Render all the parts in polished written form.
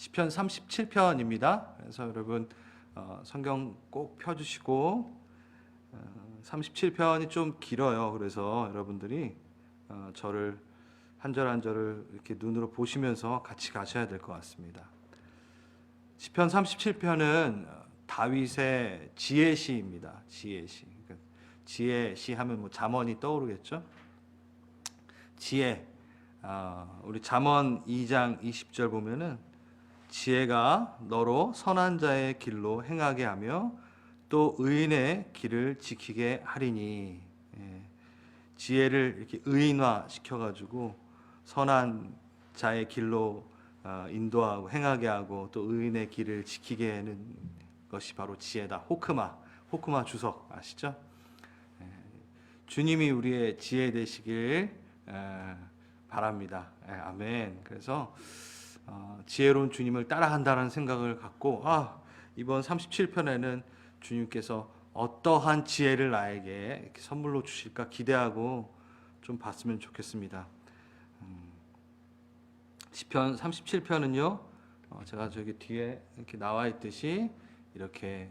시편 37편입니다. 그래서 여러분 성경 꼭 펴주시고 37편이 좀 길어요. 그래서 여러분들이 저를 한 절 한 절을 이렇게 눈으로 보시면서 같이 가셔야 될 것 같습니다. 시편 37편은 다윗의 지혜시입니다. 지혜시. 그러니까 지혜시 하면 뭐 잠언이 떠오르겠죠. 지혜. 우리 잠언 2장 20절 보면은 지혜가 너로 선한 자의 길로 행하게 하며 또 의인의 길을 지키게 하리니. 지혜를 이렇게 의인화 시켜가지고 선한 자의 길로 인도하고 행하게 하고 또 의인의 길을 지키게 하는 것이 바로 지혜다. 호크마 주석 아시죠? 주님이 우리의 지혜 되시길 바랍니다. 아멘. 그래서 지혜로운 주님을 따라간다는 생각을 갖고 이번 37편에는 주님께서 어떠한 지혜를 나에게 이렇게 선물로 주실까 기대하고 좀 봤으면 좋겠습니다. 시편 37편은요, 제가 저기 뒤에 이렇게 나와 있듯이 이렇게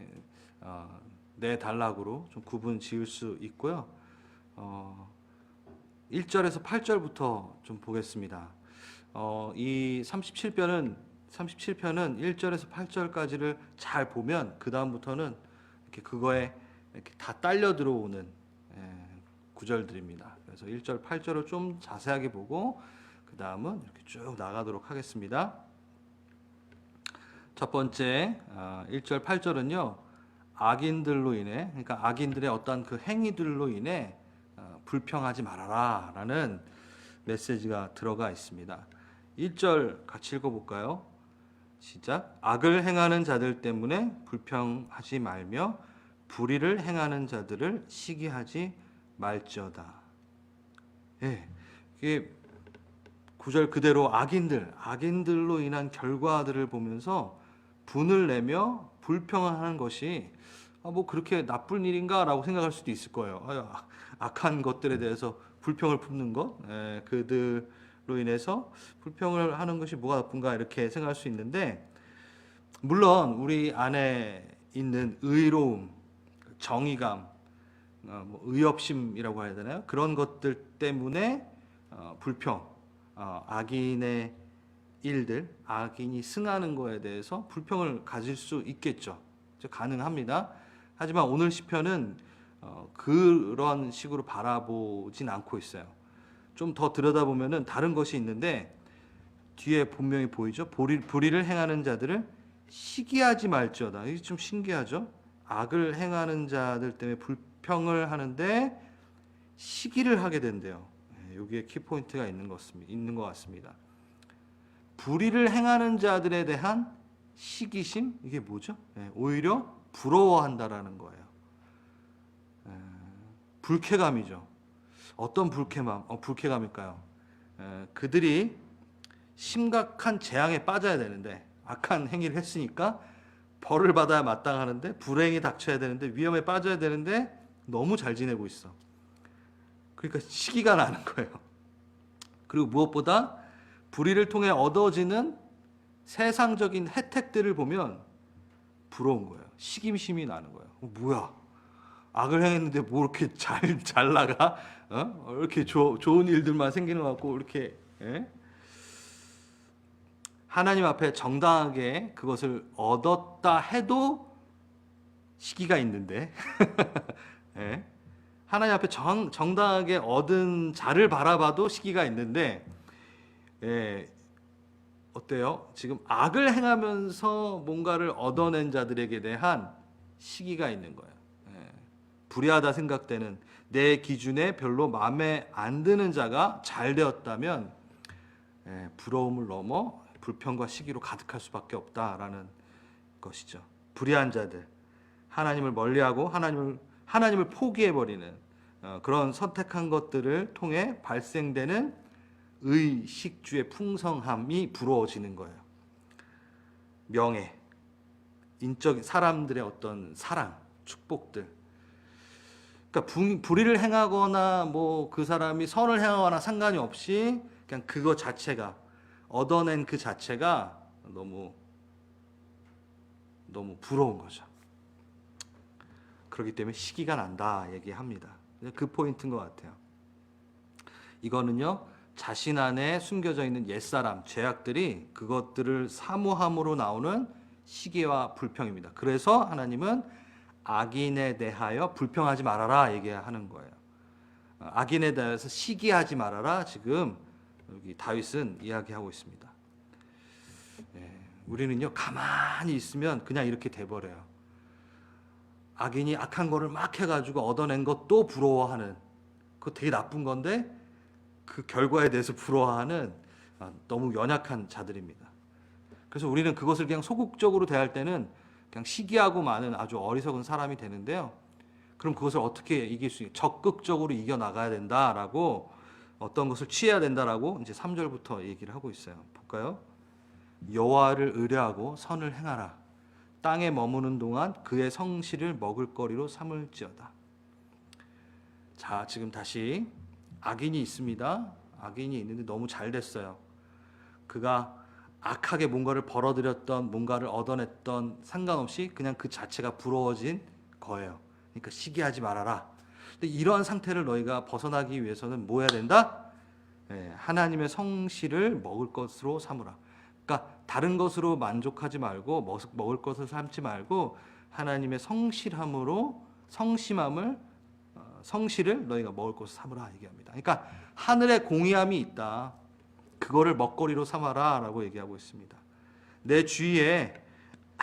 네 단락으로 좀 구분 지을 수 있고요. 1절에서 8절부터 좀 보겠습니다. 이 37편은 1절에서 8절까지를 잘 보면 그 다음부터는 이렇게 그거에 이렇게 다 딸려 들어오는 구절들입니다. 그래서 1절, 8절을 좀 자세하게 보고 그 다음은 이렇게 쭉 나가도록 하겠습니다. 첫 번째 1절, 8절은요, 악인들로 인해, 그러니까 악인들의 어떤 그 행위들로 인해 불평하지 말아라 라는 메시지가 들어가 있습니다. 1절 같이 읽어볼까요? 시작. 악을 행하는 자들 때문에 불평하지 말며 불의를 행하는 자들을 시기하지 말지어다. 이게 9절 그대로 악인들로 인한 결과들을 보면서 분을 내며 불평하는 것이 뭐 그렇게 나쁜 일인가 라고 생각할 수도 있을 거예요. 악한 것들에 대해서 불평을 품는 것, 그들로 인해서 불평을 하는 것이 뭐가 나쁜가 이렇게 생각할 수 있는데, 물론 우리 안에 있는 의로움, 정의감, 의협심이라고 해야 되나요? 그런 것들 때문에 불평, 악인의 일들, 악인이 승하는 거에 대해서 불평을 가질 수 있겠죠. 가능합니다. 하지만 오늘 시편은 그런 식으로 바라보진 않고 있어요. 좀 더 들여다보면은 다른 것이 있는데 뒤에 분명히 보이죠. 불의를 행하는 자들을 시기하지 말지어다. 이게 좀 신기하죠. 악을 행하는 자들 때문에 불평을 하는데 시기를 하게 된대요. 여기에 키포인트가 있는 것 같습니다. 불의를 행하는 자들에 대한 시기심, 이게 뭐죠? 오히려 부러워한다라는 거예요. 불쾌감이죠. 어떤 불쾌감일까요? 그들이 심각한 재앙에 빠져야 되는데, 악한 행위를 했으니까 벌을 받아야 마땅하는데, 불행이 닥쳐야 되는데, 위험에 빠져야 되는데 너무 잘 지내고 있어. 그러니까 시기가 나는 거예요. 그리고 무엇보다 불의를 통해 얻어지는 세상적인 혜택들을 보면 부러운 거예요. 시기심이 나는 거예요. 뭐야? 악을 행했는데 뭐 이렇게 잘 나가? 이렇게 좋은 일들만 생기는 것 같고, 이렇게 하나님 앞에 정당하게 그것을 얻었다 해도 시기가 있는데 하나님 앞에 정당하게 얻은 자를 바라봐도 시기가 있는데, 어때요? 지금 악을 행하면서 뭔가를 얻어낸 자들에게 대한 시기가 있는 거예요. 불의하다 생각되는, 내 기준에 별로 마음에 안 드는 자가 잘 되었다면 부러움을 넘어 불평과 시기로 가득할 수밖에 없다라는 것이죠. 불의한 자들, 하나님을 멀리하고 하나님을 포기해버리는 그런 선택한 것들을 통해 발생되는 의식주의 풍성함이 부러워지는 거예요. 명예, 인적 사람들의 어떤 사랑, 축복들. 그러니까 불의를 행하거나 뭐 그 사람이 선을 행하거나 상관이 없이 그냥 그거 자체가, 얻어낸 그 자체가 너무 너무 부러운 거죠. 그렇기 때문에 시기가 난다 얘기합니다. 그 포인트인 것 같아요. 이거는요, 자신 안에 숨겨져 있는 옛사람, 죄악들이 그것들을 사모함으로 나오는 시기와 불평입니다. 그래서 하나님은 악인에 대하여 불평하지 말아라 얘기하는 거예요. 악인에 대해서 시기하지 말아라 지금 여기 다윗은 이야기하고 있습니다. 우리는요, 가만히 있으면 그냥 이렇게 돼버려요. 악인이 악한 거를 막 해가지고 얻어낸 것 또 부러워하는, 그거 되게 나쁜 건데 그 결과에 대해서 부러워하는 너무 연약한 자들입니다. 그래서 우리는 그것을 그냥 소극적으로 대할 때는 그냥 시기하고 마는 아주 어리석은 사람이 되는데요. 그럼 그것을 어떻게 이길 수 있냐? 적극적으로 이겨나가야 된다라고, 어떤 것을 취해야 된다라고 이제 3절부터 얘기를 하고 있어요. 볼까요? 여호와를 의뢰하고 선을 행하라. 땅에 머무는 동안 그의 성실을 먹을거리로 삼을지어다. 자, 지금 다시 악인이 있습니다. 악인이 있는데 너무 잘 됐어요. 그가 악하게 뭔가를 벌어들였던, 뭔가를 얻어냈던 상관없이 그냥 그 자체가 부러워진 거예요. 그러니까 시기하지 말아라. 근데 이러한 상태를 너희가 벗어나기 위해서는 뭐 해야 된다? 하나님의 성실을 먹을 것으로 삼으라. 그러니까 다른 것으로 만족하지 말고, 먹을 것을 삼지 말고 하나님의 성실함으로, 성실을 너희가 먹을 것을 삼으라 얘기합니다. 그러니까 하늘에 공의함이 있다. 그거를 먹거리로 삼아라 라고 얘기하고 있습니다. 내 주위에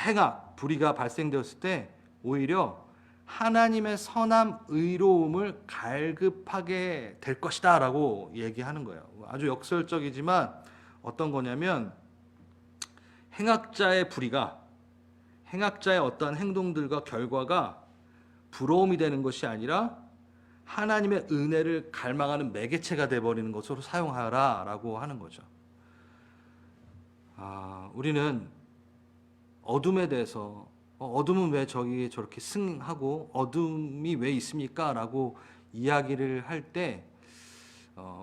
행악, 불의가 발생되었을 때 오히려 하나님의 선함, 의로움을 갈급하게 될 것이다 라고 얘기하는 거예요. 아주 역설적이지만 어떤 거냐면, 행악자의 불의가, 행악자의 어떠한 행동들과 결과가 부러움이 되는 것이 아니라 하나님의 은혜를 갈망하는 매개체가 되어버리는 것으로 사용하라 라고 하는 거죠. 우리는 어둠에 대해서 어둠은 왜 저기 저렇게 승하고 어둠이 왜 있습니까? 라고 이야기를 할 때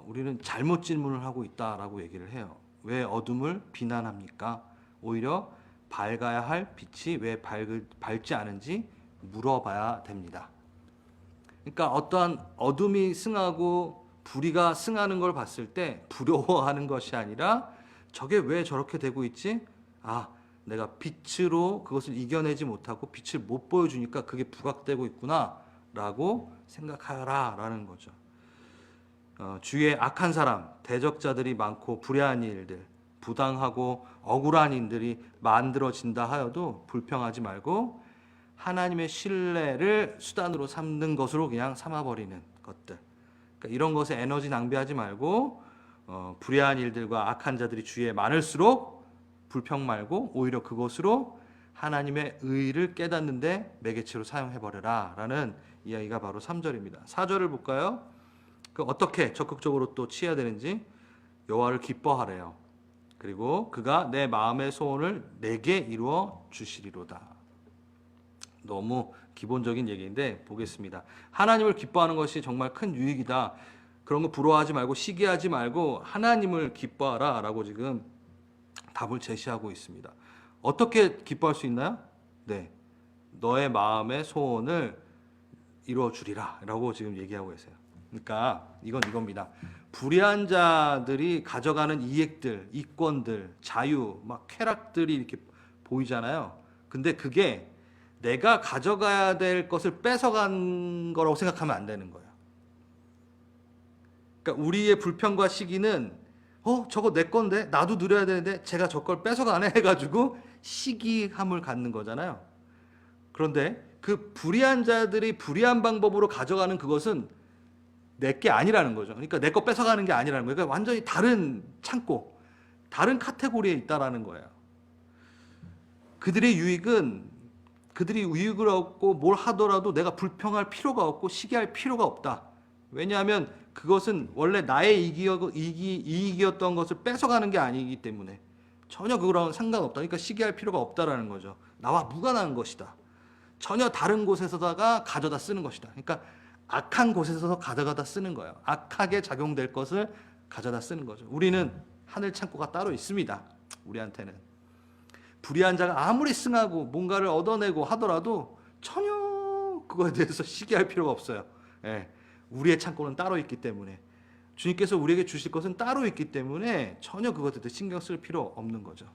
우리는 잘못 질문을 하고 있다라고 얘기를 해요. 왜 어둠을 비난합니까? 오히려 밝아야 할 빛이 왜 밝지 않은지 물어봐야 됩니다. 그러니까 어떠한 어둠이 승하고 불의가 승하는 걸 봤을 때 부러워하는 것이 아니라, 저게 왜 저렇게 되고 있지? 내가 빛으로 그것을 이겨내지 못하고 빛을 못 보여주니까 그게 부각되고 있구나 라고 생각하라 라는 거죠. 주위에 악한 사람, 대적자들이 많고 불의한 일들, 부당하고 억울한 일들이 만들어진다 하여도 불평하지 말고 하나님의 신뢰를 수단으로 삼는 것으로 그냥 삼아버리는 것들. 그러니까 이런 것에 에너지 낭비하지 말고 불의한 일들과 악한 자들이 주위에 많을수록 불평 말고 오히려 그것으로 하나님의 의를 깨닫는데 매개체로 사용해버려라 라는 이야기가 바로 3절입니다. 4절을 볼까요? 어떻게 적극적으로 또 취해야 되는지. 여호와를 기뻐하래요. 그리고 그가 내 마음의 소원을 내게 이루어 주시리로다. 너무 기본적인 얘기인데 보겠습니다. 하나님을 기뻐하는 것이 정말 큰 유익이다. 그런 거 부러워하지 말고 시기하지 말고 하나님을 기뻐하라 라고 지금 답을 제시하고 있습니다. 어떻게 기뻐할 수 있나요? 네, 너의 마음의 소원을 이루어 주리라 라고 지금 얘기하고 계세요. 그러니까 이건 이겁니다. 불의한 자들이 가져가는 이익들, 이권들, 자유, 막 쾌락들이 이렇게 보이잖아요. 근데 그게 내가 가져가야 될 것을 뺏어간 거라고 생각하면 안 되는 거예요. 그러니까 우리의 불평과 시기는 저거 내 건데 나도 누려야 되는데 제가 저걸 뺏어가네 해가지고 시기함을 갖는 거잖아요. 그런데 그 불의한 자들이 불의한 방법으로 가져가는 그것은 내 게 아니라는 거죠. 그러니까 내 거 뺏어가는 게 아니라는 거예요. 그러니까 완전히 다른 창고, 다른 카테고리에 있다라는 거예요. 그들의 유익은 그들이 유익을 얻고 뭘 하더라도 내가 불평할 필요가 없고 시기할 필요가 없다. 왜냐하면 그것은 원래 나의 이익이었던 것을 뺏어가는 게 아니기 때문에 전혀 그거랑은 상관없다. 그러니까 시기할 필요가 없다라는 거죠. 나와 무관한 것이다. 전혀 다른 곳에서다가 가져다 쓰는 것이다. 그러니까 악한 곳에서 가져가다 쓰는 거예요. 악하게 작용될 것을 가져다 쓰는 거죠. 우리는 하늘 창고가 따로 있습니다. 우리한테는 불의한 자가 아무리 승하고 뭔가를 얻어내고 하더라도 전혀 그거에 대해서 시기할 필요가 없어요. 예, 우리의 창고는 따로 있기 때문에, 주님께서 우리에게 주실 것은 따로 있기 때문에 전혀 그것에 대해 신경 쓸 필요 없는 거죠.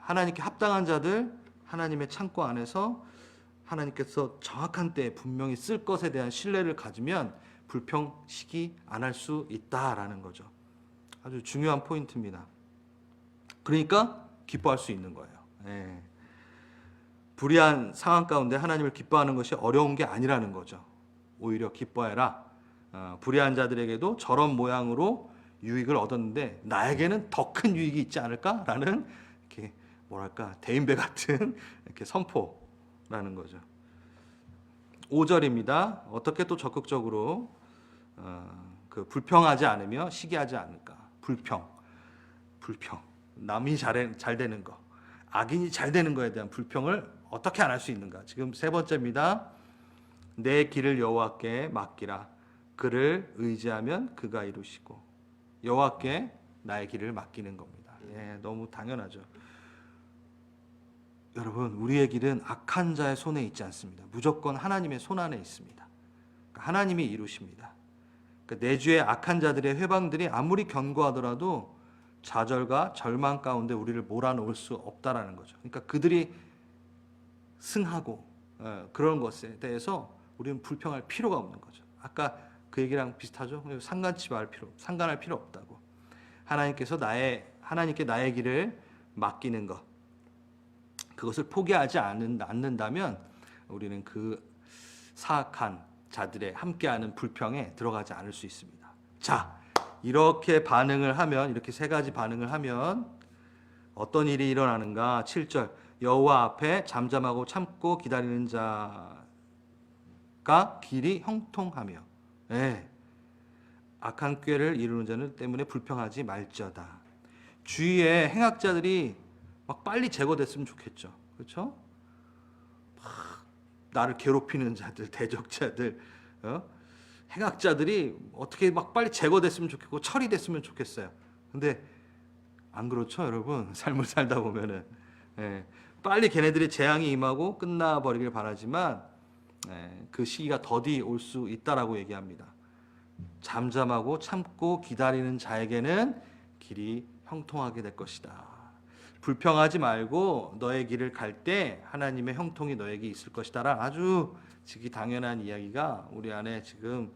하나님께 합당한 자들, 하나님의 창고 안에서 하나님께서 정확한 때에 분명히 쓸 것에 대한 신뢰를 가지면 불평시기 안 할 수 있다라는 거죠. 아주 중요한 포인트입니다. 그러니까 기뻐할 수 있는 거예요. 예. 불의한 상황 가운데 하나님을 기뻐하는 것이 어려운 게 아니라는 거죠. 오히려 기뻐해라. 불의한 자들에게도 저런 모양으로 유익을 얻었는데 나에게는 더 큰 유익이 있지 않을까라는, 이렇게 뭐랄까, 대인배 같은 이렇게 선포라는 거죠. 5절입니다. 어떻게 또 적극적으로 그 불평하지 않으며 시기하지 않을까. 불평. 남이 잘 되는 거, 악인이 잘 되는 거에 대한 불평을 어떻게 안 할 수 있는가. 지금 세 번째입니다. 내 길을 여호와께 맡기라. 그를 의지하면 그가 이루시고. 여호와께 나의 길을 맡기는 겁니다. 예, 너무 당연하죠. 여러분, 우리의 길은 악한 자의 손에 있지 않습니다. 무조건 하나님의 손 안에 있습니다. 하나님이 이루십니다. 내 주의 악한 자들의 회방들이 아무리 견고하더라도 좌절과 절망 가운데 우리를 몰아넣을 수 없다라는 거죠. 그러니까 그들이 승하고 그런 것에 대해서 우리는 불평할 필요가 없는 거죠. 아까 그 얘기랑 비슷하죠. 상관할 필요 없다고. 하나님께 나의 길을 맡기는 것, 그것을 포기하지 않는다면 우리는 그 사악한 자들의 함께하는 불평에 들어가지 않을 수 있습니다. 자, 이렇게 세 가지 반응을 하면 어떤 일이 일어나는가? 7절, 여호와 앞에 잠잠하고 참고 기다리는 자가 길이 형통하며. 네. 악한 꾀를 이루는 자는 때문에 불평하지 말지어다. 주위에 행악자들이 막 빨리 제거됐으면 좋겠죠. 그렇죠? 나를 괴롭히는 자들, 대적자들, 행악자들이 어떻게 막 빨리 제거됐으면 좋겠고 처리됐으면 좋겠어요. 근데 안 그렇죠, 여러분? 삶을 살다 보면은 빨리 걔네들의 재앙이 임하고 끝나버리길 바라지만 그 시기가 더디 올 수 있다라고 얘기합니다. 잠잠하고 참고 기다리는 자에게는 길이 형통하게 될 것이다. 불평하지 말고 너의 길을 갈 때 하나님의 형통이 너에게 있을 것이다라는 아주 지기 당연한 이야기가 우리 안에 지금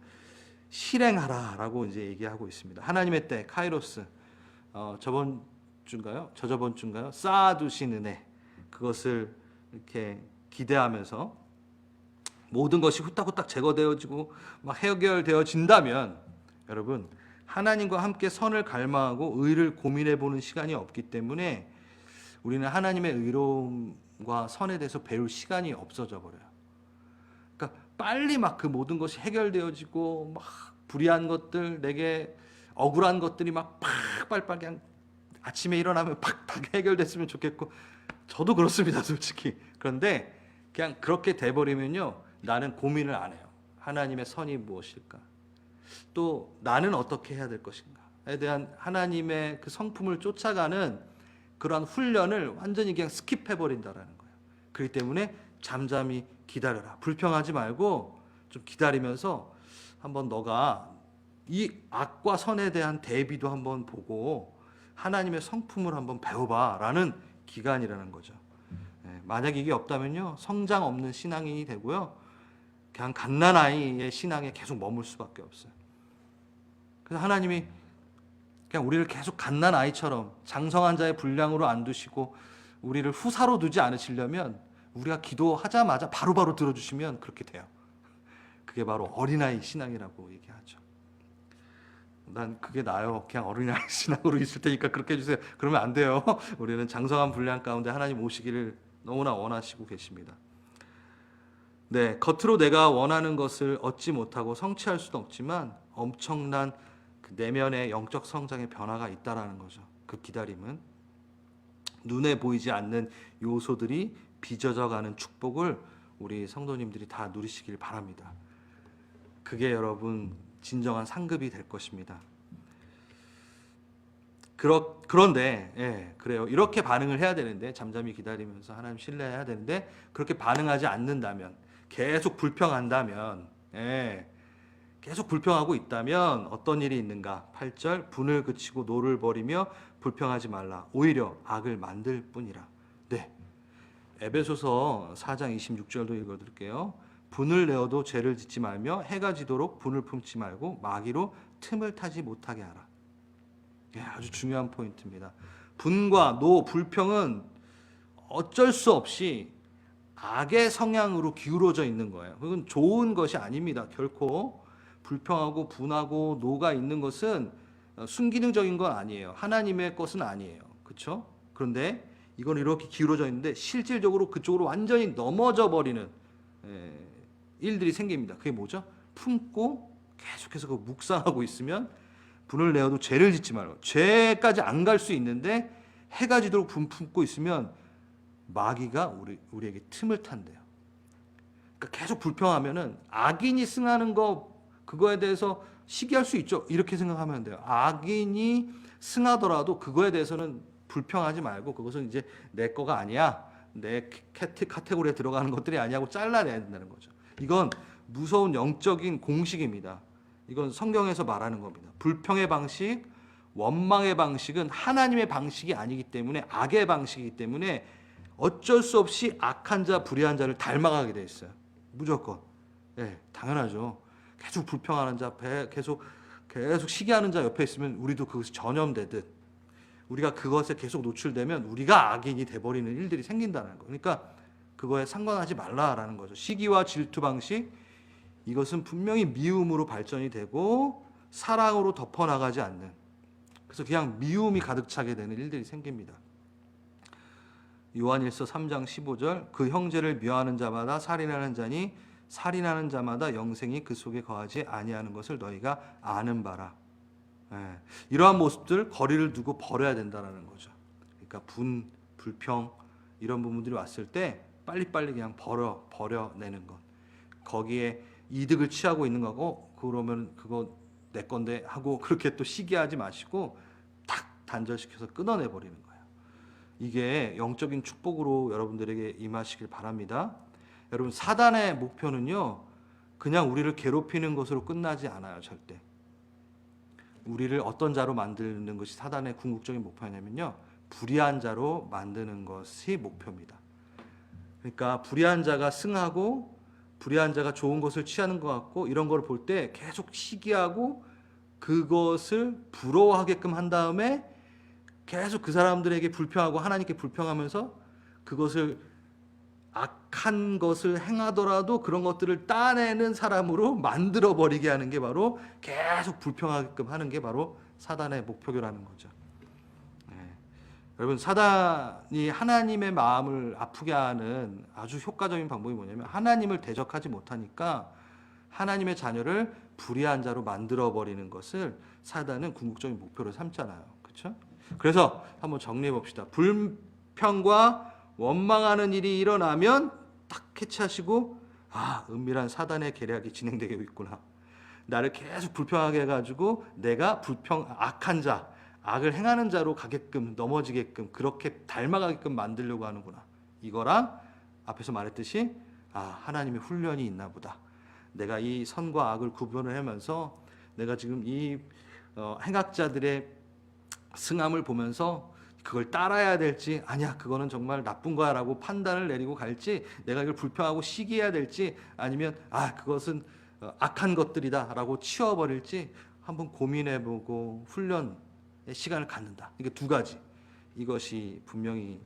실행하라라고 이제 얘기하고 있습니다. 하나님의 때 카이로스, 저번 주인가요? 쌓아두신 은혜, 그것을 이렇게 기대하면서 모든 것이 후딱후딱 제거되어지고 막 해결되어진다면, 여러분, 하나님과 함께 선을 갈망하고 의를 고민해 보는 시간이 없기 때문에 우리는 하나님의 의로움과 선에 대해서 배울 시간이 없어져 버려요. 그러니까 빨리 막 그 모든 것이 해결되어지고 막 불의한 것들, 내게 억울한 것들이 막 빨빨 그냥 아침에 일어나면 팍팍 해결됐으면 좋겠고, 저도 그렇습니다, 솔직히. 그런데 그냥 그렇게 돼버리면요, 나는 고민을 안 해요. 하나님의 선이 무엇일까? 또 나는 어떻게 해야 될 것인가에 대한 하나님의 그 성품을 쫓아가는 그러한 훈련을 완전히 그냥 스킵해버린다라는 거예요. 그렇기 때문에 잠잠히 기다려라. 불평하지 말고 좀 기다리면서 한번 너가 이 악과 선에 대한 대비도 한번 보고 하나님의 성품을 한번 배워봐라는 기간이라는 거죠. 만약 이게 없다면요, 성장 없는 신앙인이 되고요, 그냥 갓난아이의 신앙에 계속 머물 수밖에 없어요. 그래서 하나님이 그냥 우리를 계속 갓난아이처럼 장성한 자의 분량으로 안 두시고 우리를 후사로 두지 않으시려면 우리가 기도하자마자 바로바로 들어주시면 그렇게 돼요. 그게 바로 어린아이 신앙이라고 얘기하죠. 난 그게 나아요. 그냥 어린아이 신앙으로 있을 테니까 그렇게 해주세요. 그러면 안 돼요. 우리는 장성한 분량 가운데 하나님 오시기를 너무나 원하시고 계십니다. 네, 겉으로 내가 원하는 것을 얻지 못하고 성취할 수도 없지만 엄청난 그 내면의 영적 성장의 변화가 있다라는 거죠. 그 기다림은 눈에 보이지 않는 요소들이 빚어져가는 축복을 우리 성도님들이 다 누리시길 바랍니다. 그게 여러분 진정한 상급이 될 것입니다. 그런데 그래요. 이렇게 반응을 해야 되는데 잠잠히 기다리면서 하나님 신뢰해야 되는데 그렇게 반응하지 않는다면 계속 불평한다면 계속 불평하고 있다면 어떤 일이 있는가? 8절 분을 그치고 노를 버리며 불평하지 말라. 오히려 악을 만들 뿐이라. 네. 에베소서 4장 26절도 읽어드릴게요. 분을 내어도 죄를 짓지 말며 해가 지도록 분을 품지 말고 마귀로 틈을 타지 못하게 하라. 아주 중요한 포인트입니다. 분과 노, 불평은 어쩔 수 없이 악의 성향으로 기울어져 있는 거예요. 그건 좋은 것이 아닙니다. 결코 불평하고 분하고 노가 있는 것은 순기능적인 건 아니에요. 하나님의 것은 아니에요. 그렇죠? 그런데 이건 이렇게 기울어져 있는데 실질적으로 그쪽으로 완전히 넘어져 버리는 일들이 생깁니다. 그게 뭐죠? 품고 계속해서 그 묵상하고 있으면 분을 내어도 죄를 짓지 말고 죄까지 안 갈 수 있는데 해가 지도록 분 품고 있으면 마귀가 우리에게 틈을 탄대요. 그러니까 계속 불평하면은 악인이 승하는 거 그거에 대해서 시기할 수 있죠. 이렇게 생각하면 돼요. 악인이 승하더라도 그거에 대해서는 불평하지 말고 그것은 이제 내 거가 아니야. 내 카테고리에 들어가는 것들이 아니라고 잘라내야 된다는 거죠. 이건 무서운 영적인 공식입니다. 이건 성경에서 말하는 겁니다. 불평의 방식, 원망의 방식은 하나님의 방식이 아니기 때문에 악의 방식이기 때문에 어쩔 수 없이 악한 자, 불의한 자를 닮아가게 돼 있어요. 무조건. 당연하죠. 계속 불평하는 자, 계속 시기하는 자 옆에 있으면 우리도 그것이 전염되듯 우리가 그것에 계속 노출되면 우리가 악인이 돼버리는 일들이 생긴다는 거. 그러니까 그거에 상관하지 말라라는 거죠. 시기와 질투 방식 이것은 분명히 미움으로 발전이 되고 사랑으로 덮어나가지 않는 그래서 그냥 미움이 가득 차게 되는 일들이 생깁니다. 요한일서 3장 15절 그 형제를 미워하는 자마다 살인하는 자니 살인하는 자마다 영생이 그 속에 거하지 아니하는 것을 너희가 아는 바라. 이러한 모습들 거리를 두고 버려야 된다는 거죠. 그러니까 분, 불평 이런 부분들이 왔을 때 빨리빨리 그냥 버려내는 것. 거기에 이득을 취하고 있는 거고 그러면 그거 내 건데 하고 그렇게 또 시기하지 마시고 탁 단절시켜서 끊어내버리는 거예요. 이게 영적인 축복으로 여러분들에게 임하시길 바랍니다. 여러분 사단의 목표는요 그냥 우리를 괴롭히는 것으로 끝나지 않아요. 절대. 우리를 어떤 자로 만드는 것이 사단의 궁극적인 목표냐면요 불의한 자로 만드는 것이 목표입니다. 그러니까 불의한 자가 승하고 불의한 자가 좋은 것을 취하는 것 같고 이런 걸 볼 때 계속 시기하고 그것을 부러워하게끔 한 다음에 계속 그 사람들에게 불평하고 하나님께 불평하면서 그것을 악한 것을 행하더라도 그런 것들을 따내는 사람으로 만들어버리게 하는 게 바로 계속 불평하게끔 하는 게 바로 사단의 목표라는 거죠. 여러분 사단이 하나님의 마음을 아프게 하는 아주 효과적인 방법이 뭐냐면 하나님을 대적하지 못하니까 하나님의 자녀를 불의한 자로 만들어버리는 것을 사단은 궁극적인 목표로 삼잖아요. 그렇죠? 그래서 한번 정리해 봅시다. 불평과 원망하는 일이 일어나면 딱 캐치하시고 은밀한 사단의 계략이 진행되고 있구나. 나를 계속 불평하게 해가지고 내가 악한 자 악을 행하는 자로 가게끔 넘어지게끔 그렇게 닮아가게끔 만들려고 하는구나. 이거랑 앞에서 말했듯이 하나님의 훈련이 있나 보다. 내가 이 선과 악을 구분을 하면서 내가 지금 이 행악자들의 승함을 보면서 그걸 따라야 될지 아니야 그거는 정말 나쁜 거야 라고 판단을 내리고 갈지 내가 이걸 불평하고 시기해야 될지 아니면 그것은 악한 것들이다 라고 치워버릴지 한번 고민해보고 훈련의 시간을 갖는다. 이게 두 가지 이것이 분명히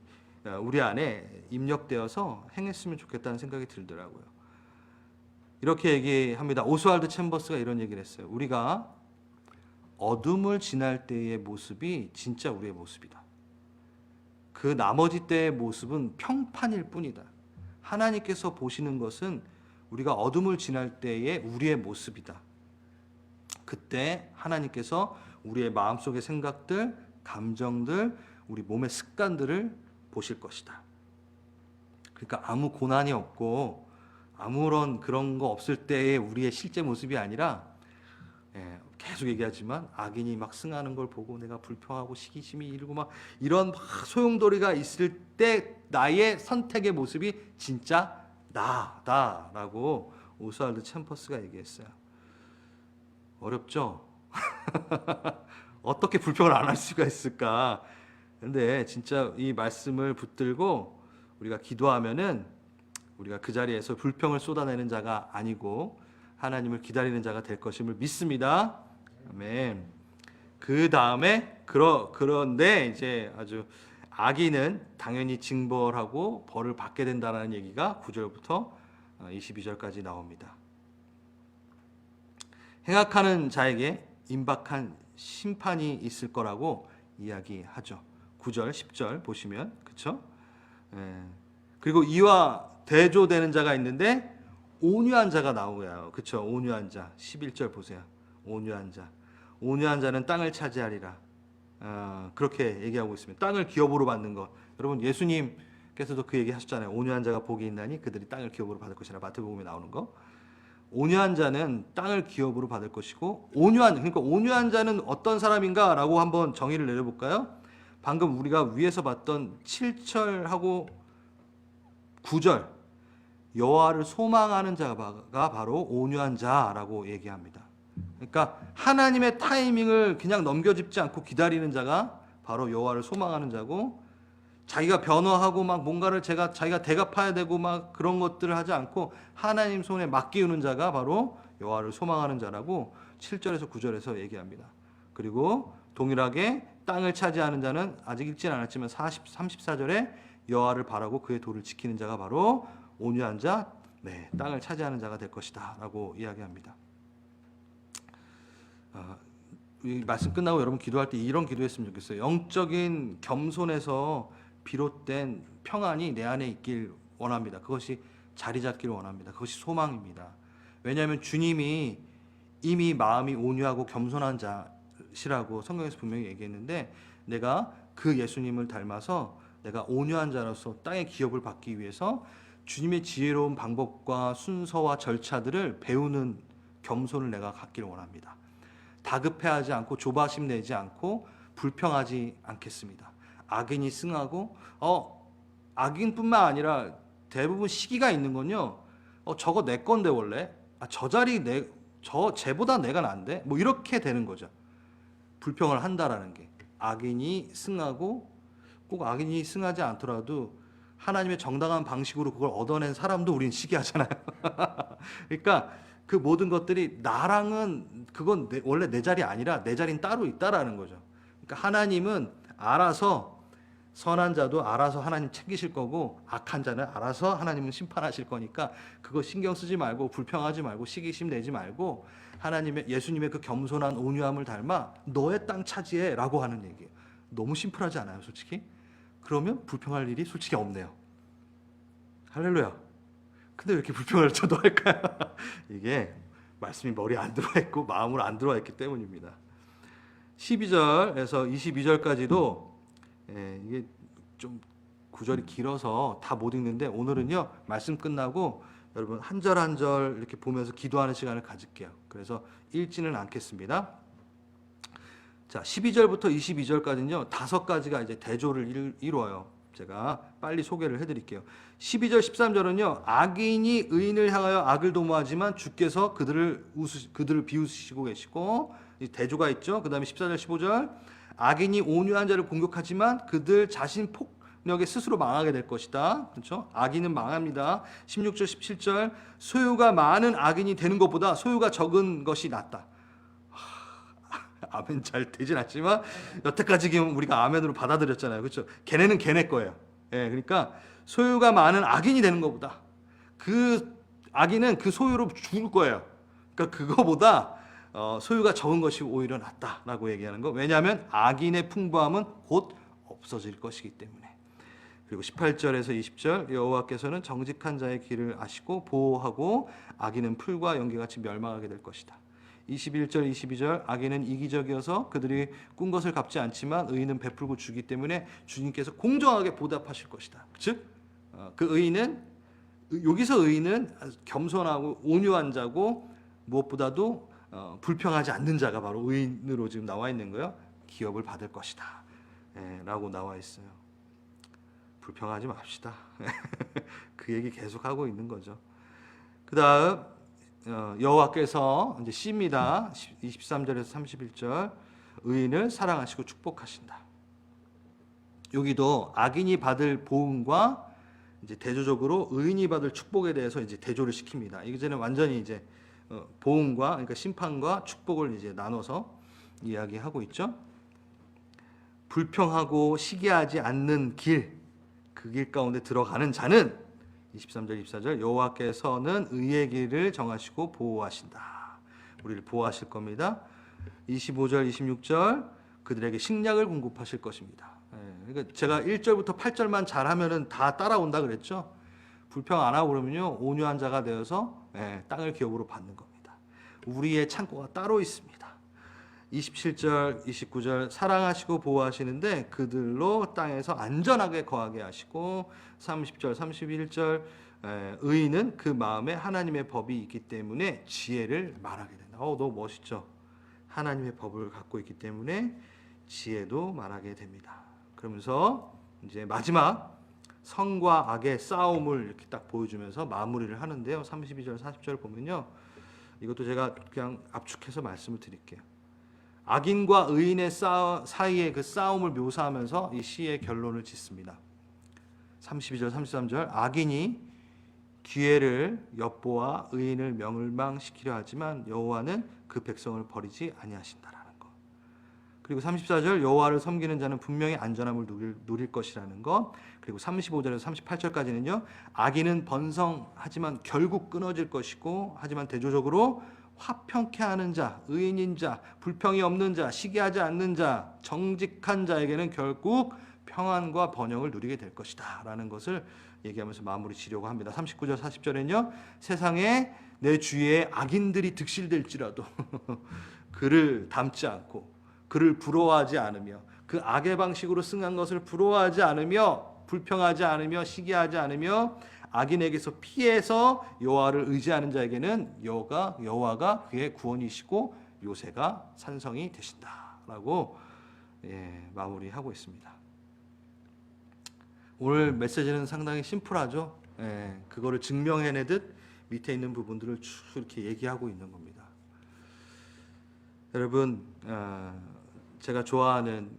우리 안에 입력되어서 행했으면 좋겠다는 생각이 들더라고요. 이렇게 얘기합니다. 오스왈드 챔버스가 이런 얘기를 했어요. 우리가 어둠을 지날 때의 모습이 진짜 우리의 모습이다. 그 나머지 때의 모습은 평판일 뿐이다. 하나님께서 보시는 것은 우리가 어둠을 지날 때의 우리의 모습이다. 그때 하나님께서 우리의 마음속의 생각들, 감정들, 우리 몸의 습관들을 보실 것이다. 그러니까 아무 고난이 없고 아무런 그런 거 없을 때의 우리의 실제 모습이 아니라 계속 얘기하지만 악인이 막 승하는 걸 보고 내가 불평하고 시기심이 일고 막 이런 막 소용돌이가 있을 때 나의 선택의 모습이 진짜 나다라고 오스왈드 챔버스가 얘기했어요. 어렵죠? 어떻게 불평을 안 할 수가 있을까? 근데 진짜 이 말씀을 붙들고 우리가 기도하면은 우리가 그 자리에서 불평을 쏟아내는 자가 아니고 하나님을 기다리는 자가 될 것임을 믿습니다. 아멘. 그 다음에 그런데 이제 아주 악인은 당연히 징벌하고 벌을 받게 된다는 얘기가 9절부터 22절까지 나옵니다. 행악하는 자에게 임박한 심판이 있을 거라고 이야기하죠. 9절, 10절 보시면 그렇죠? 그리고 이와 대조되는 자가 있는데 온유한 자가 나오고요. 그렇죠? 온유한 자. 11절 보세요. 온유한 자. 온유한 자는 땅을 차지하리라. 그렇게 얘기하고 있습니다. 땅을 기업으로 받는 것. 여러분 예수님께서도 그 얘기 하셨잖아요. 온유한 자가 복이 있나니 그들이 땅을 기업으로 받을 것이라. 마태복음에 나오는 거. 온유한 자는 땅을 기업으로 받을 것이고 그러니까 온유한 자는 어떤 사람인가라고 한번 정의를 내려볼까요? 방금 우리가 위에서 봤던 7절하고 9절 여호와를 소망하는 자가 바로 온유한 자라고 얘기합니다. 그러니까 하나님의 타이밍을 그냥 넘겨짚지 않고 기다리는 자가 바로 여호와를 소망하는 자고, 자기가 변화하고 막 뭔가를 자기가 대갚아야 되고 막 그런 것들을 하지 않고 하나님 손에 맡기우는 자가 바로 여호와를 소망하는 자라고 7절에서 9절에서 얘기합니다. 그리고 동일하게 땅을 차지하는 자는 아직 읽지는 않았지만 34절에 여호와를 바라고 그의 도를 지키는 자가 바로 온유한 자, 땅을 차지하는 자가 될 것이다 라고 이야기합니다. 이 말씀 끝나고 여러분 기도할 때 이런 기도했으면 좋겠어요. 영적인 겸손에서 비롯된 평안이 내 안에 있길 원합니다. 그것이 자리 잡기를 원합니다. 그것이 소망입니다. 왜냐하면 주님이 이미 마음이 온유하고 겸손한 자시라고 성경에서 분명히 얘기했는데, 내가 그 예수님을 닮아서 내가 온유한 자로서 땅의 기업을 받기 위해서 주님의 지혜로운 방법과 순서와 절차들을 배우는 겸손을 내가 갖기를 원합니다. 다급해하지 않고 조바심 내지 않고 불평하지 않겠습니다. 악인이 승하고 악인뿐만 아니라 대부분 시기가 있는 건요. 저거 내 건데 원래 저 자리 쟤보다 내가 난데 뭐 이렇게 되는 거죠. 불평을 한다라는 게 악인이 승하고, 꼭 악인이 승하지 않더라도 하나님의 정당한 방식으로 그걸 얻어낸 사람도 우린 시기하잖아요. 그러니까 그 모든 것들이 나랑은 그건 원래 내 자리 아니라 내 자리는 따로 있다라는 거죠. 그러니까 하나님은 알아서, 선한 자도 알아서 하나님 챙기실 거고 악한 자는 알아서 하나님은 심판하실 거니까 그거 신경 쓰지 말고 불평하지 말고 시기심 내지 말고 예수님의 그 겸손한 온유함을 닮아 너의 땅 차지해라고 하는 얘기예요. 너무 심플하지 않아요, 솔직히? 그러면 불평할 일이 솔직히 없네요. 할렐루야. 근데 왜 이렇게 불평을 저도 할까요? 이게 말씀이 머리에 안 들어와 있고 마음으로 안 들어와 있기 때문입니다. 12절에서 22절까지도 이게 좀 구절이 길어서 다 못 읽는데, 오늘은요 말씀 끝나고 여러분 한 절 한 절 이렇게 보면서 기도하는 시간을 가질게요. 그래서 읽지는 않겠습니다. 자, 12절부터 22절까지는요 5가지가 이제 대조를 이루어요. 제가 빨리 소개를 해드릴게요. 12절 13절은요 악인이 의인을 향하여 악을 도모하지만 주께서 그들을 비웃으시고 계시고, 대조가 있죠. 그 다음에 14절 15절 악인이 온유한 자를 공격하지만 그들 자신 폭력에 스스로 망하게 될 것이다. 그렇죠? 악인은 망합니다. 16절 17절 소유가 많은 악인이 되는 것보다 소유가 적은 것이 낫다. 아멘 잘 되진 않지만 여태까지 우리가 아멘으로 받아들였잖아요. 그렇죠? 걔네는 걔네 거예요. 그러니까 소유가 많은 악인이 되는 것보다 그 악인은 그 소유로 죽을 거예요. 그러니까 그거보다 소유가 적은 것이 오히려 낫다라고 얘기하는 거. 왜냐하면 악인의 풍부함은 곧 없어질 것이기 때문에. 그리고 18절에서 20절 여호와께서는 정직한 자의 길을 아시고 보호하고 악인은 풀과 연기같이 멸망하게 될 것이다. 21절 22절 악인은 이기적이어서 그들이 꾼 것을 갚지 않지만 의인은 베풀고 주기 때문에 주님께서 공정하게 보답하실 것이다. 즉 그 의인은, 여기서 의인은 겸손하고 온유한 자고 무엇보다도 불평하지 않는 자가 바로 의인으로 지금 나와 있는 거예요. 기업을 받을 것이다. 라고 나와 있어요. 불평하지 맙시다. 그 얘기 계속 하고 있는 거죠. 그 다음 여호와께서 이제 C입니다. 23절에서 31절 의인을 사랑하시고 축복하신다. 여기도 악인이 받을 보응과 이제 대조적으로 의인이 받을 축복에 대해서 이제 대조를 시킵니다. 이제는 완전히 이제 보응과 그러니까 심판과 축복을 이제 나눠서 이야기하고 있죠. 불평하고 시기하지 않는 길, 그 길 가운데 들어가는 자는 23절 24절 여호와께서는 의의 길을 정하시고 보호하신다. 우리를 보호하실 겁니다. 25절 26절 그들에게 식량을 공급하실 것입니다. 그러니까 제가 1절부터 8절만 잘하면은 다 따라온다 그랬죠. 불평 안 하고 그러면요 온유한 자가 되어서 땅을 기업으로 받는 겁니다. 우리의 창고가 따로 있습니다. 27절 29절 사랑하시고 보호하시는데 그들로 땅에서 안전하게 거하게 하시고 30절 31절 의인은 그 마음에 하나님의 법이 있기 때문에 지혜를 말하게 된다. 너무 멋있죠. 하나님의 법을 갖고 있기 때문에 지혜도 말하게 됩니다. 그러면서 이제 마지막 선과 악의 싸움을 이렇게 딱 보여주면서 마무리를 하는데요. 32절 40절 보면요. 이것도 제가 그냥 압축해서 말씀을 드릴게요. 악인과 의인의 사이의 그 싸움을 묘사하면서 이 시의 결론을 짓습니다. 32절 33절 악인이 기회를 엿보아 의인을 멸망시키려 하지만 여호와는 그 백성을 버리지 아니하신다라는 것. 그리고 34절 여호와를 섬기는 자는 분명히 안전함을 누릴 것이라는 것. 그리고 35절에서 38절까지는요. 악인은 번성하지만 결국 끊어질 것이고 하지만 대조적으로 화평케 하는 자, 의인인 자, 불평이 없는 자, 시기하지 않는 자, 정직한 자에게는 결국 평안과 번영을 누리게 될 것이다 라는 것을 얘기하면서 마무리 지려고 합니다. 39절 40절에는요. 세상에 내 주위에 악인들이 득실될지라도 그를 닮지 않고 그를 부러워하지 않으며 그 악의 방식으로 승한 것을 부러워하지 않으며 불평하지 않으며 시기하지 않으며 악인에게서 피해서 여호와를 의지하는 자에게는 여호와가 그의 구원이시고 요새가 산성이 되신다라고 마무리하고 있습니다. 오늘 메시지는 상당히 심플하죠. 그거를 증명해내듯 밑에 있는 부분들을 쭉 이렇게 얘기하고 있는 겁니다. 여러분, 제가 좋아하는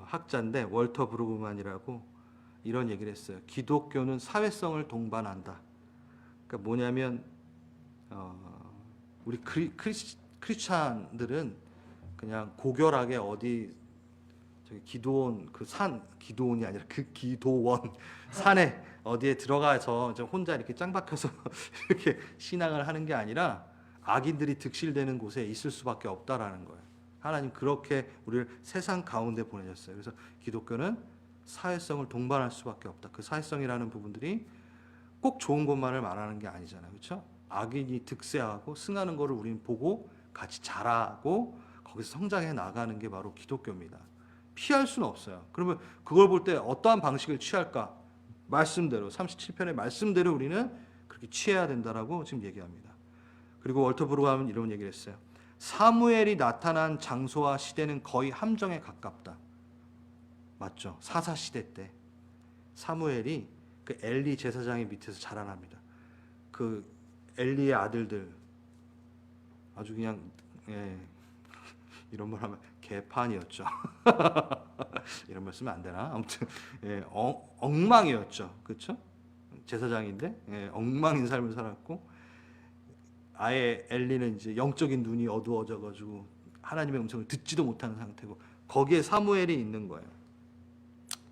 학자인데 월터 브루그만이라고 이런 얘기를 했어요. 기독교는 사회성을 동반한다. 그러니까 뭐냐면 우리 크리스찬들은 그냥 고결하게 어디 저기 기도원 그 산 기도원이 아니라 그 기도원 산에 어디에 들어가서 혼자 이렇게 짱 박혀서 이렇게 신앙을 하는 게 아니라 악인들이 득실되는 곳에 있을 수밖에 없다라는 거예요. 하나님 그렇게 우리를 세상 가운데 보내셨어요. 그래서 기독교는 사회성을 동반할 수밖에 없다. 그 사회성이라는 부분들이 꼭 좋은 것만을 말하는 게 아니잖아요. 그렇죠? 악인이 득세하고 승하는 것을 우리는 보고 같이 자라고 거기서 성장해 나가는 게 바로 기독교입니다. 피할 수는 없어요. 그러면 그걸 볼 때 어떠한 방식을 취할까? 말씀대로 37편의 말씀대로 우리는 그렇게 취해야 된다라고 지금 얘기합니다. 그리고 월터 브루그만은 이런 얘기를 했어요. 사무엘이 나타난 장소와 시대는 거의 함정에 가깝다. 맞죠? 사사 시대 때 사무엘이 그 엘리 제사장의 밑에서 자라납니다. 그 엘리의 아들들 아주 그냥 이런 말 하면 개판이었죠. 이런 말 쓰면 안 되나? 아무튼 엉망이었죠. 그렇죠? 제사장인데 엉망인 삶을 살았고 아예 엘리는 이제 영적인 눈이 어두워져 가지고 하나님의 음성을 듣지도 못하는 상태고 거기에 사무엘이 있는 거예요.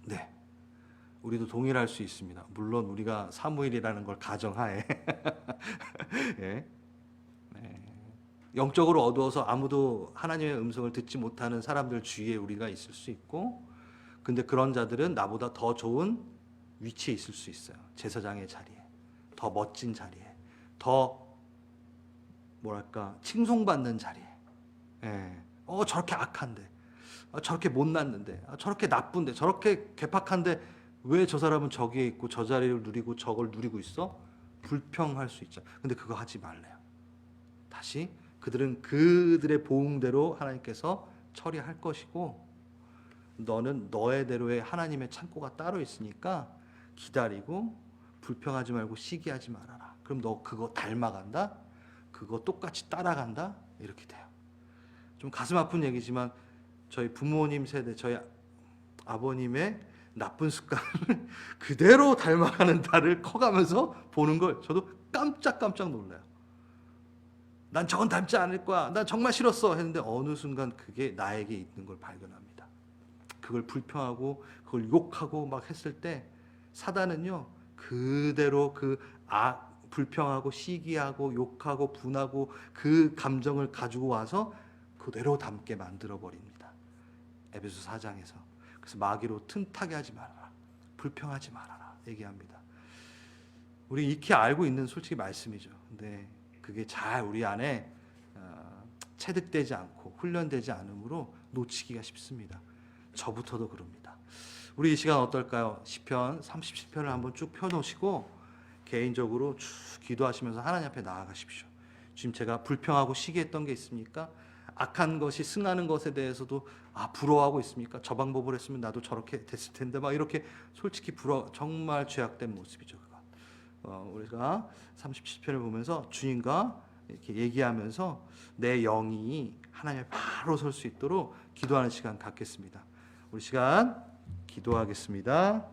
네, 우리도 동일할 수 있습니다. 물론 우리가 사무엘이라는 걸 가정하에 영적으로 어두워서 아무도 하나님의 음성을 듣지 못하는 사람들 주위에 우리가 있을 수 있고, 근데 그런 자들은 나보다 더 좋은 위치에 있을 수 있어요. 제사장의 자리에, 더 멋진 자리에, 더 뭐랄까 칭송받는 자리에. 저렇게 악한데, 저렇게 못났는데, 저렇게 나쁜데, 저렇게 괴팍한데 왜 저 사람은 저기에 있고 저 자리를 누리고 저걸 누리고 있어? 불평할 수 있죠. 근데 그거 하지 말래요. 다시 그들은 그들의 보응대로 하나님께서 처리할 것이고, 너는 너의대로의 하나님의 창고가 따로 있으니까 기다리고 불평하지 말고 시기하지 말아라. 그럼 너 그거 닮아간다? 그거 똑같이 따라간다? 이렇게 돼요. 좀 가슴 아픈 얘기지만 저희 부모님 세대, 저희 아버님의 나쁜 습관을 그대로 닮아가는 딸을 커가면서 보는 걸 저도 깜짝깜짝 놀라요. 난 저건 닮지 않을 거야. 난 정말 싫었어. 했는데 어느 순간 그게 나에게 있는 걸 발견합니다. 그걸 불평하고 그걸 욕하고 막 했을 때 사단은요, 그대로 불평하고 시기하고 욕하고 분하고 그 감정을 가지고 와서 그대로 담게 만들어 버립니다. 에베소 4장에서. 그래서 마귀로 틈타게 하지 말아라. 불평하지 말아라 얘기합니다. 우리 익히 알고 있는 솔직히 말씀이죠. 근데 그게 잘 우리 안에 체득되지 않고 훈련되지 않으므로 놓치기가 쉽습니다. 저부터도 그럽니다. 우리 이 시간 어떨까요? 시편 37편을 한번 쭉 펴놓으시고 개인적으로 쭉 기도하시면서 하나님 앞에 나아가십시오. 지금 제가 불평하고 시기했던 게 있습니까? 악한 것이 승하는 것에 대해서도 부러워하고 있습니까? 저 방법을 했으면 나도 저렇게 됐을 텐데 막 이렇게 솔직히 정말 죄악된 모습이죠. 우리가 37편을 보면서 주님과 이렇게 얘기하면서 내 영이 하나님 앞에 바로 설 수 있도록 기도하는 시간 갖겠습니다. 우리 시간 기도하겠습니다.